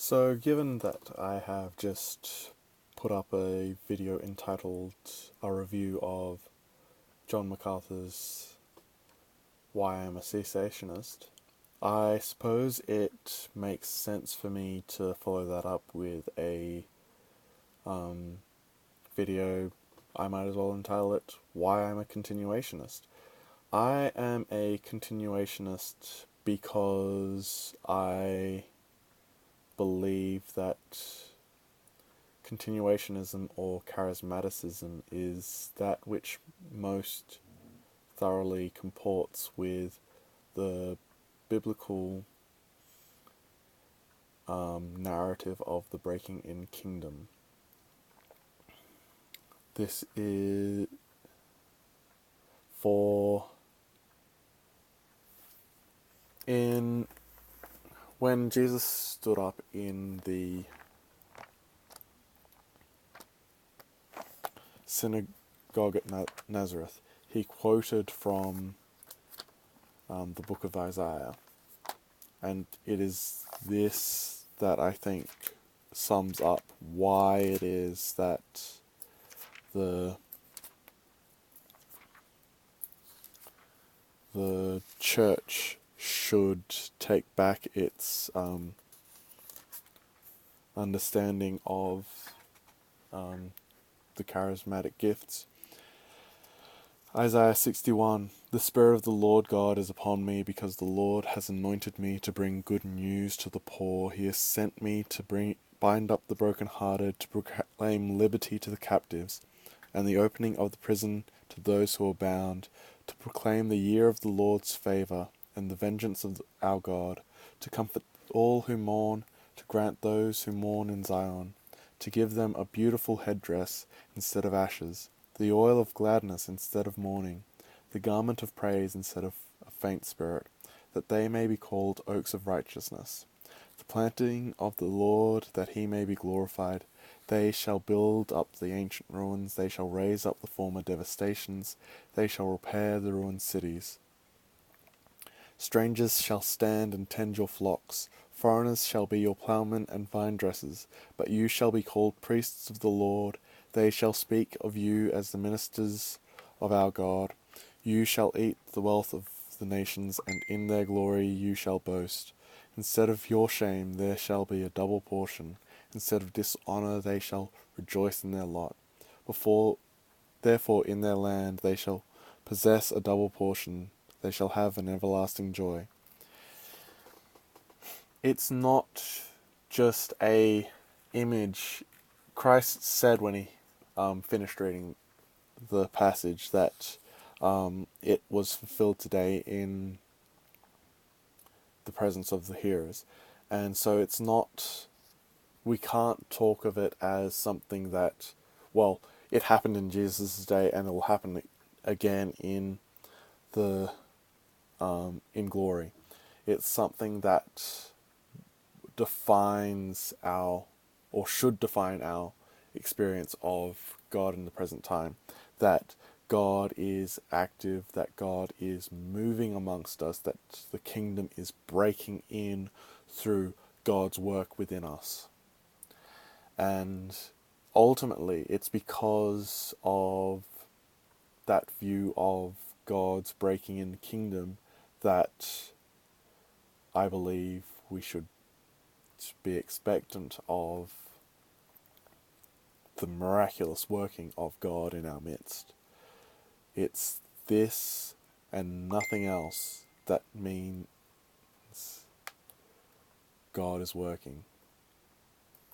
So, given that I have just put up a video entitled A Review of John MacArthur's Why I'm a Cessationist, I suppose it makes sense for me to follow that up with a video. I might as well entitle it Why I'm a Continuationist. I am a continuationist because I believe that continuationism or charismaticism is that which most thoroughly comports with the biblical narrative of the breaking in kingdom. This is when Jesus stood up in the synagogue at Nazareth, he quoted from the book of Isaiah. And it is this that I think sums up why it is that the church should take back its understanding of the charismatic gifts. Isaiah 61, The Spirit of the Lord God is upon me, because the Lord has anointed me to bring good news to the poor. He has sent me to bind up the brokenhearted, to proclaim liberty to the captives, and the opening of the prison to those who are bound, to proclaim the year of the Lord's favour, and the vengeance of our God, to comfort all who mourn, to grant those who mourn in Zion, to give them a beautiful headdress instead of ashes, the oil of gladness instead of mourning, the garment of praise instead of a faint spirit, that they may be called oaks of righteousness, the planting of the Lord, that he may be glorified. They shall build up the ancient ruins, they shall raise up the former devastations, they shall repair the ruined cities. Strangers shall stand and tend your flocks, foreigners shall be your ploughmen and vine dressers, but you shall be called priests of the Lord. They shall speak of you as the ministers of our God. You shall eat the wealth of the nations, and in their glory you shall boast. Instead of your shame there shall be a double portion. Instead of dishonour they shall rejoice in their lot. Therefore in their land they shall possess a double portion. They shall have an everlasting joy. It's not just a image. Christ said when he finished reading the passage that it was fulfilled today in the presence of the hearers. And so it's not, we can't talk of it as something that, well, it happened in Jesus' day and it will happen again in the in glory. It's something that defines our, or should define our experience of God in the present time. That God is active, that God is moving amongst us, that the kingdom is breaking in through God's work within us. And ultimately, it's because of that view of God's breaking in the kingdom that I believe we should be expectant of the miraculous working of God in our midst. It's this and nothing else that means God is working.